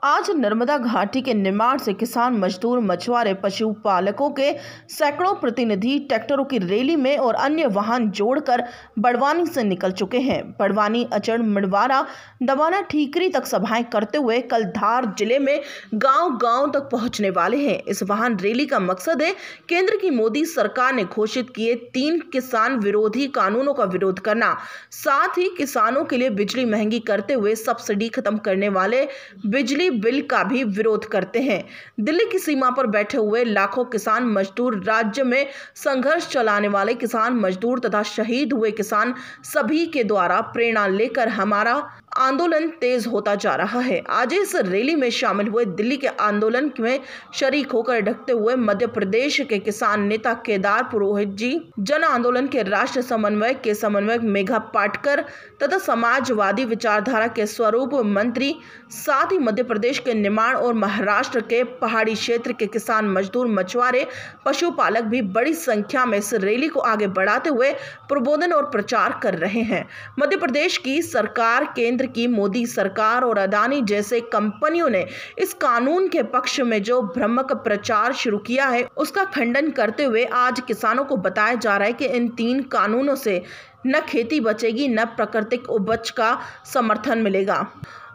आज नर्मदा घाटी के निर्माण से किसान, मजदूर, मछुआरे, पशुपालकों के सैकड़ों प्रतिनिधि ट्रैक्टरों की रैली में और अन्य वाहन जोड़कर बड़वानी से निकल चुके हैं। बड़वानी, अचड़, मिंडवारा, दवाना, ठीकरी तक सभाएं करते हुए कल धार जिले में गांव-गांव तक पहुंचने वाले हैं। इस वाहन रैली का मकसद है केंद्र की मोदी सरकार ने घोषित किए 3 किसान विरोधी कानूनों का विरोध करना, साथ ही किसानों के लिए बिजली महंगी करते हुए सब्सिडी खत्म करने वाले बिजली बिल का भी विरोध करते हैं। दिल्ली की सीमा पर बैठे हुए लाखों किसान मजदूर, राज्य में संघर्ष चलाने वाले किसान मजदूर तथा शहीद हुए किसान सभी के द्वारा प्रेरणा लेकर हमारा आंदोलन तेज होता जा रहा है। आज इस रैली में शामिल हुए दिल्ली के आंदोलन में शरीक होकर ढकते हुए मध्य प्रदेश के किसान नेता केदार पुरोहित जी, जन आंदोलन के राष्ट्रीय समन्वयक के समन्वयक मेघा पाटकर तथा समाजवादी विचारधारा के स्वरूप मंत्री, साथ ही मध्य प्रदेश के निर्माण और महाराष्ट्र के पहाड़ी क्षेत्र के किसान, मजदूर, मछुआरे, पशुपालक भी बड़ी संख्या में इस रैली को आगे बढ़ाते हुए प्रबोधन और प्रचार कर रहे हैं। मध्य प्रदेश की सरकार, केंद्र की मोदी सरकार और अदानी जैसे कंपनियों ने इस कानून के पक्ष में जो भ्रामक प्रचार शुरू किया है, उसका खंडन करते हुए आज किसानों को बताया जा रहा है कि इन 3 कानूनों से न खेती बचेगी, न प्राकृतिक उपज का समर्थन मिलेगा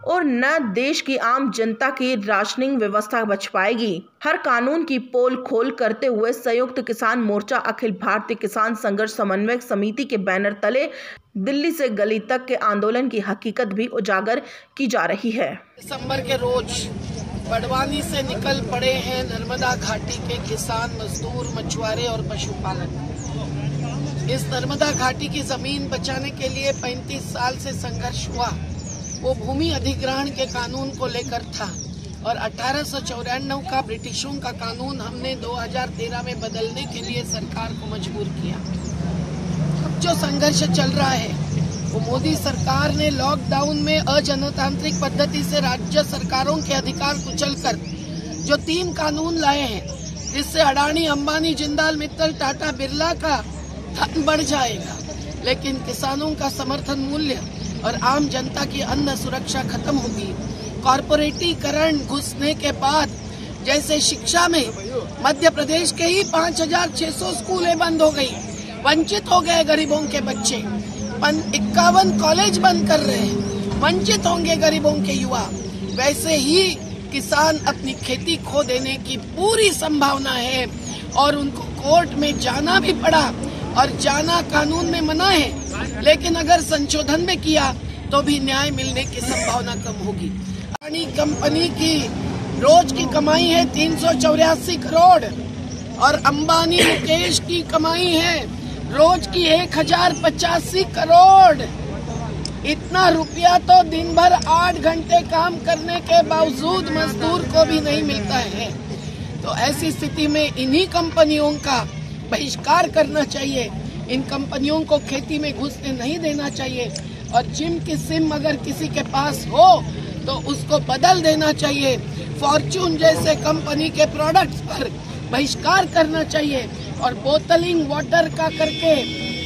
और न देश की आम जनता की राशनिंग व्यवस्था बच पाएगी। हर कानून की पोल खोल करते हुए संयुक्त किसान मोर्चा, अखिल भारतीय किसान संघर्ष समन्वय समिति के बैनर तले दिल्ली से गली तक के आंदोलन की हकीकत भी उजागर की जा रही है। दिसंबर के रोज बड़वानी से निकल पड़े हैं नर्मदा घाटी के किसान, मजदूर, मछुआरे और पशुपालक। इस नर्मदा घाटी की जमीन बचाने के लिए 35 साल से संघर्ष हुआ। वो भूमि अधिग्रहण के कानून को लेकर था और 1894 का ब्रिटिशों का कानून हमने 2013 में बदलने के लिए सरकार को मजबूर किया। अब जो संघर्ष चल रहा है वो मोदी सरकार ने लॉकडाउन में अजनतांत्रिक पद्धति से राज्य सरकारों के अधिकार कुचलकर जो 3 कानून लाए हैं, जिससे अडानी, अंबानी, जिंदाल, मित्तल, टाटा, बिरला का धन बढ़ जाएगा, लेकिन किसानों का समर्थन मूल्य और आम जनता की अन्न सुरक्षा खत्म होगी। कॉर्पोरेटीकरण घुसने के बाद जैसे शिक्षा में मध्य प्रदेश के ही 5600 स्कूलें बंद हो गई, वंचित हो गए गरीबों के बच्चे। 51 कॉलेज बंद कर रहे हैं, वंचित होंगे गरीबों के युवा। वैसे ही किसान अपनी खेती खो देने की पूरी संभावना है और उनको कोर्ट में जाना भी पड़ा और जाना कानून में मना है, लेकिन अगर संशोधन में किया तो भी न्याय मिलने की संभावना कम होगी। अडानी कंपनी की रोज की कमाई है 384 करोड़ और अंबानी, मुकेश की कमाई है रोज की 1085 करोड़। इतना रुपया तो दिन भर 8 घंटे काम करने के बावजूद मजदूर को भी नहीं मिलता है। तो ऐसी स्थिति में इन्हीं कंपनियों का बहिष्कार करना चाहिए। इन कंपनियों को खेती में घुसने नहीं देना चाहिए और जिम की सिम अगर किसी के पास हो तो उसको बदल देना चाहिए। फॉर्च्यून जैसे कंपनी के प्रोडक्ट्स पर बहिष्कार करना चाहिए और बोतलिंग वाटर का करके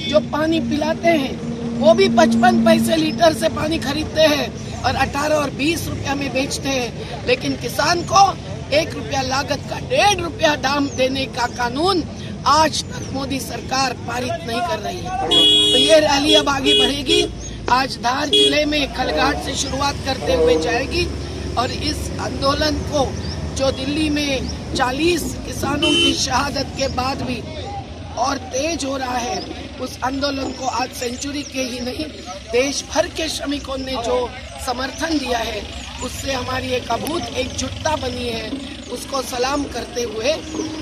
जो पानी पिलाते हैं वो भी 55 पैसे लीटर से पानी खरीदते हैं और 18 और 20 रुपया में बेचते हैं, लेकिन किसान को 1 रुपया लागत का 1.5 रुपया दाम देने का कानून आज तक मोदी सरकार पारित नहीं कर रही है। तो ये रैली अब आगे बढ़ेगी। आज धार जिले में खलघाट से शुरुआत करते हुए जाएगी और इस आंदोलन को जो दिल्ली में 40 किसानों की शहादत के बाद भी और तेज हो रहा है, उस आंदोलन को आज सेंचुरी के ही नहीं देश भर के श्रमिकों ने जो समर्थन दिया है, उससे हमारी एक अभूत एकजुटता बनी है। उसको सलाम करते हुए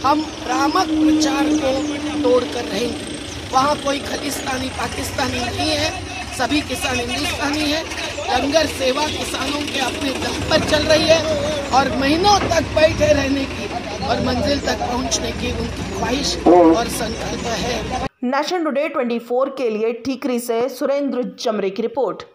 हम भ्रामक प्रचार को तोड़ कर रहेंगे। वहाँ कोई खालिस्तानी, पाकिस्तानी नहीं है, सभी किसान हिंदुस्तानी है। लंगर सेवा किसानों के अपने दम पर चल रही है और महीनों तक बैठे रहने की और मंजिल तक पहुँचने की उनकी ख्वाहिश और संकल्प है। नेशन टुडे 24 के लिए ठीकरी से सुरेंद्र जमरे की रिपोर्ट।